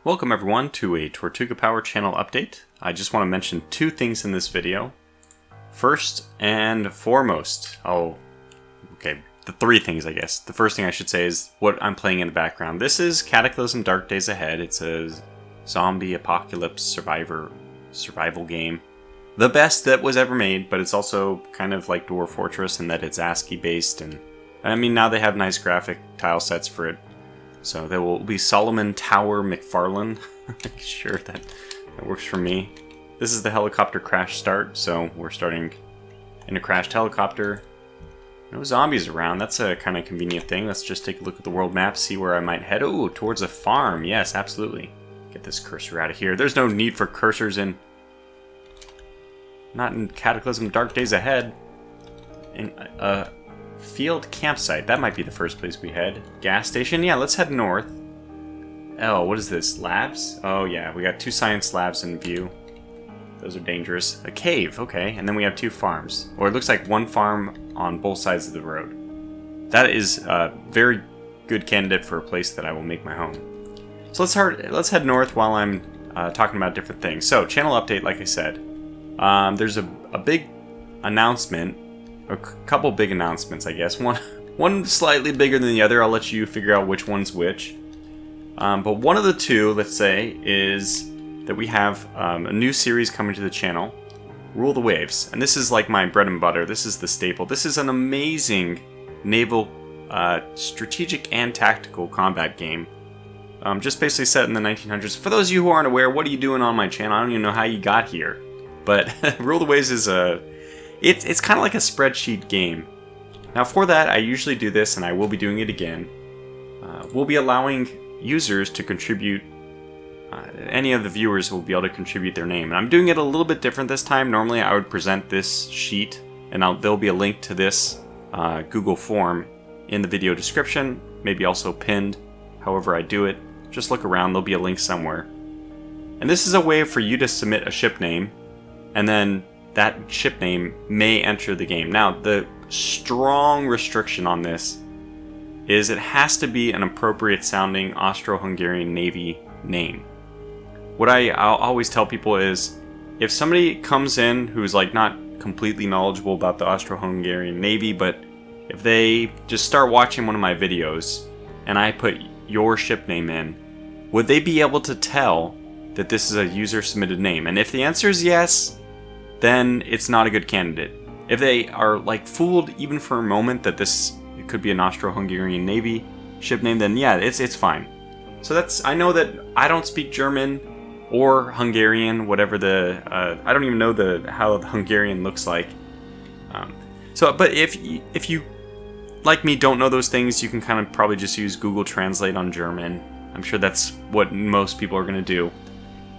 Welcome everyone to a Tortuga Power channel update. I just want to mention two things in this video. First and foremost, the three things I guess. The first thing I should say is what I'm playing in the background. This is Cataclysm Dark Days Ahead. It's a zombie apocalypse survival game. The best that was ever made, but it's also kind of like Dwarf Fortress in that it's ASCII based, and I mean now they have nice graphic tile sets for it. So there will be Solomon Tower McFarlane. Sure, that works for me. This is the helicopter crash start, so we're starting in a crashed helicopter. No zombies around, that's a kind of convenient thing. Let's just take a look at the world map, see where I might head. Oh, towards a farm, yes, absolutely. Get this cursor out of here. There's no need for cursors in... Not in Cataclysm Dark Days Ahead. In field campsite, that might be the first place we head. Gas station, yeah, let's head north. Oh, what is this, labs? Oh yeah, we got 2 science labs in view. Those are dangerous. A cave, okay, and then we have 2 farms. Or it looks like 1 farm on both sides of the road. That is a very good candidate for a place that I will make my home. So let's head north while I'm talking about different things. So, channel update, like I said. There's a big announcement. A couple big announcements, I guess. One slightly bigger than the other. I'll let you figure out which one's which. But one of the two, let's say, is that we have a new series coming to the channel, Rule the Waves. And this is like my bread and butter. This is the staple. This is an amazing naval, strategic and tactical combat game. Just basically set in the 1900s. For those of you who aren't aware, what are you doing on my channel? I don't even know how you got here. But Rule the Waves is It's kind of like a spreadsheet game. Now for that, I usually do this, and I will be doing it again. We'll be allowing users to contribute. Any of the viewers will be able to contribute their name. And I'm doing it a little bit different this time. Normally I would present this sheet, and there'll be a link to this Google form in the video description, maybe also pinned, however I do it. Just look around, there'll be a link somewhere. And this is a way for you to submit a ship name, and then that ship name may enter the game. Now, the strong restriction on this is it has to be an appropriate sounding Austro-Hungarian Navy name. What I'll always tell people is, if somebody comes in who's like not completely knowledgeable about the Austro-Hungarian Navy, but if they just start watching one of my videos and I put your ship name in, would they be able to tell that this is a user submitted name? And if the answer is yes, then it's not a good candidate. If they are like fooled even for a moment that it could be an Austro-Hungarian Navy ship name, then yeah, it's fine. So I know that I don't speak German or Hungarian, whatever I don't even know how the Hungarian looks like. But if you like me don't know those things, you can kind of probably just use Google Translate on German. I'm sure that's what most people are going to do.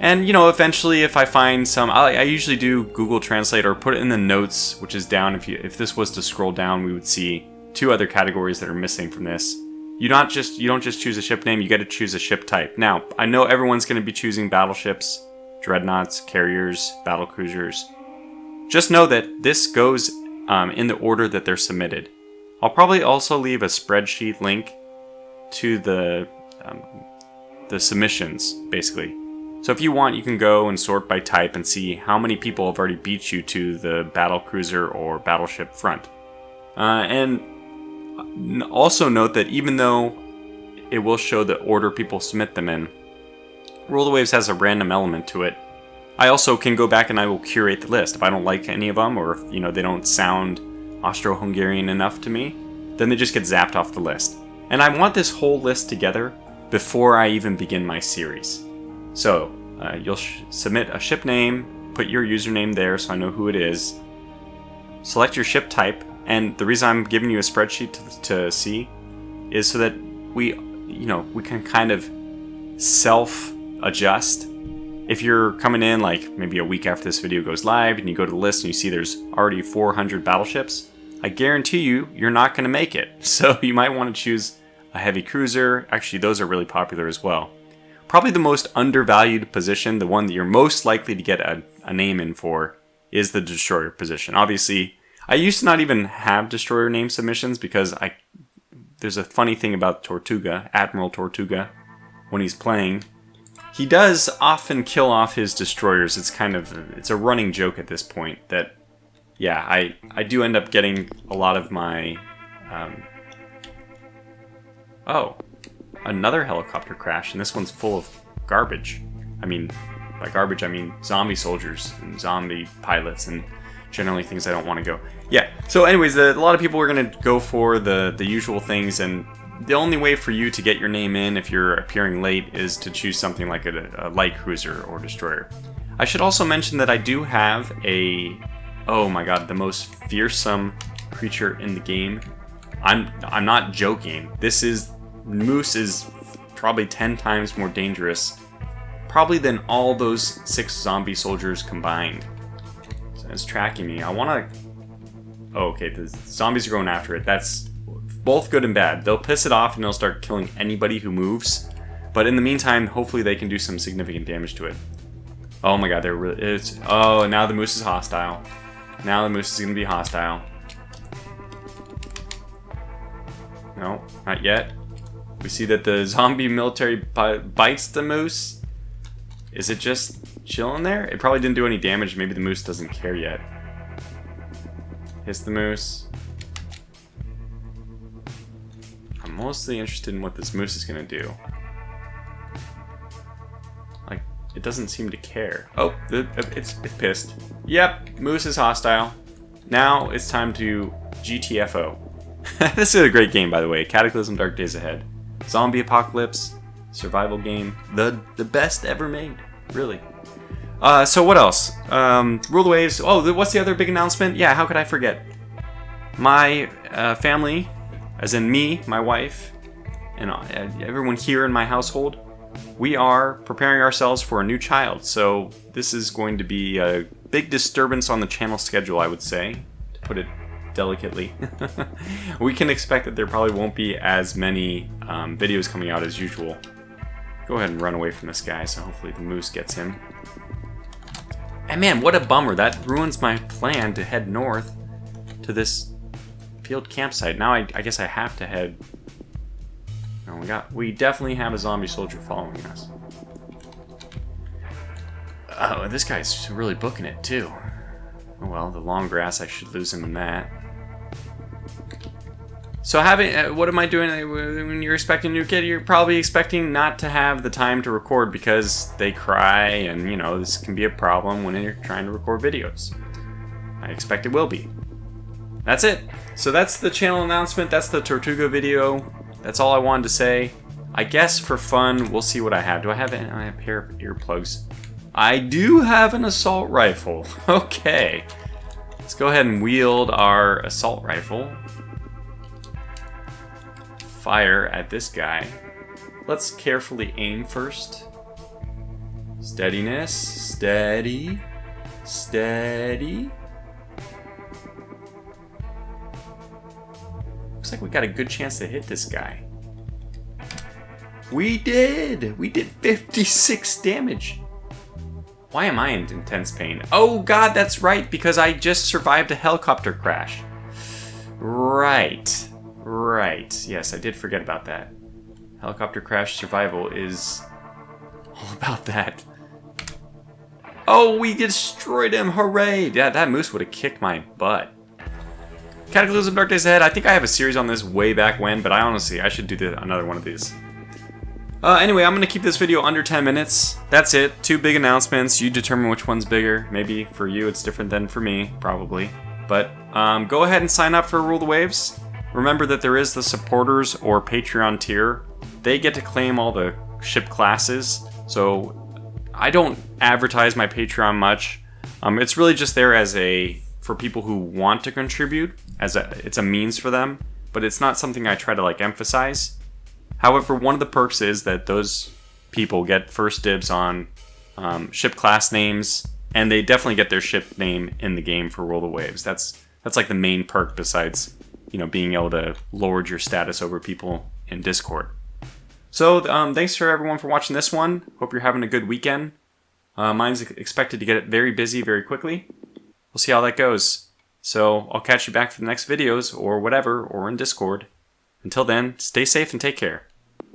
And, you know, eventually if I find some, I usually do Google Translate or put it in the notes, which is down. If this was to scroll down, we would see 2 other categories that are missing from this. You don't just choose a ship name, you got to choose a ship type. Now, I know everyone's going to be choosing battleships, dreadnoughts, carriers, battlecruisers. Just know that this goes in the order that they're submitted. I'll probably also leave a spreadsheet link to the submissions, basically. So if you want, you can go and sort by type and see how many people have already beat you to the battlecruiser or battleship front. And also note that even though it will show the order people submit them in, Rule the Waves has a random element to it. I also can go back and I will curate the list. If I don't like any of them, or if they don't sound Austro-Hungarian enough to me, then they just get zapped off the list. And I want this whole list together before I even begin my series. So, you'll submit a ship name, put your username there so I know who it is, select your ship type, and the reason I'm giving you a spreadsheet to see is so that we can kind of self-adjust. If you're coming in like maybe a week after this video goes live and you go to the list and you see there's already 400 battleships, I guarantee you're not going to make it. So you might want to choose a heavy cruiser. Actually, those are really popular as well. Probably the most undervalued position, the one that you're most likely to get a name in for, is the destroyer position. Obviously, I used to not even have destroyer name submissions because there's a funny thing about Tortuga, Admiral Tortuga, when he's playing. He does often kill off his destroyers. It's kind of, it's a running joke at this point that, yeah, I do end up getting a lot of my, oh, another helicopter crash, and this one's full of garbage. I mean, by garbage I mean zombie soldiers and zombie pilots and generally things I don't want to go. Yeah, so anyways, a lot of people are going to go for the usual things, and the only way for you to get your name in if you're appearing late is to choose something like a light cruiser or destroyer. I should also mention that I do have a, oh my god, the most fearsome creature in the game. I'm not joking. Moose is probably 10 times more dangerous, probably than all those 6 zombie soldiers combined. So it's tracking me. I want to... Oh, okay, the zombies are going after it. That's both good and bad. They'll piss it off and they'll start killing anybody who moves. But in the meantime, hopefully they can do some significant damage to it. Oh my god, oh, now the moose is hostile. Now the moose is going to be hostile. No, not yet. We see that the zombie military bites the moose. Is it just chilling there? It probably didn't do any damage. Maybe the moose doesn't care yet. Hits the moose. I'm mostly interested in what this moose is going to do. Like, it doesn't seem to care. Oh, it's pissed. Yep, moose is hostile. Now it's time to GTFO. This is a great game, by the way. Cataclysm Dark Days Ahead. Zombie apocalypse, survival game. The best ever made, really. So what else? Rule the Waves. Oh, what's the other big announcement? Yeah, how could I forget? My family, as in me, my wife, and everyone here in my household, we are preparing ourselves for a new child. So this is going to be a big disturbance on the channel schedule, I would say, to put it delicately. We can expect that there probably won't be as many videos coming out as usual. Go ahead and run away from this guy, so hopefully the moose gets him. And man, what a bummer. That ruins my plan to head north to this field campsite. Now I guess I have to head... No, we definitely have a zombie soldier following us. Oh, this guy's really booking it too. Oh well, the long grass, I should lose him in that. So what am I doing when you're expecting a new kid? You're probably expecting not to have the time to record because they cry and, you know, this can be a problem when you're trying to record videos. I expect it will be. That's it. So that's the channel announcement. That's the Tortuga video. That's all I wanted to say. I guess for fun, we'll see what I have. Do I have a pair of earplugs? I do have an assault rifle. Okay. Let's go ahead and wield our assault rifle. Fire at this guy. Let's carefully aim first. Steadiness. Steady. Steady. Looks like we got a good chance to hit this guy. We did! We did 56 damage. Why am I in intense pain? Oh god, that's right, because I just survived a helicopter crash. Right. Right. Yes, I did forget about that. Helicopter crash survival is all about that. Oh, we destroyed him! Hooray! Yeah, that moose would have kicked my butt. Cataclysm Dark Days Ahead. I think I have a series on this way back when, but I should do another one of these. Anyway, I'm going to keep this video under 10 minutes. That's it. 2 big announcements. You determine which one's bigger. Maybe for you it's different than for me, probably. But go ahead and sign up for Rule the Waves. Remember that there is the supporters or Patreon tier. They get to claim all the ship classes. So I don't advertise my Patreon much. It's really just there as for people who want to contribute. It's a means for them. But it's not something I try to emphasize. However, one of the perks is that those people get first dibs on ship class names, and they definitely get their ship name in the game for Roll the Waves. That's like the main perk besides, being able to lord your status over people in Discord. So thanks for everyone for watching this one. Hope you're having a good weekend. Mine's expected to get very busy very quickly. We'll see how that goes. So I'll catch you back for the next videos or whatever, or in Discord. Until then, stay safe and take care.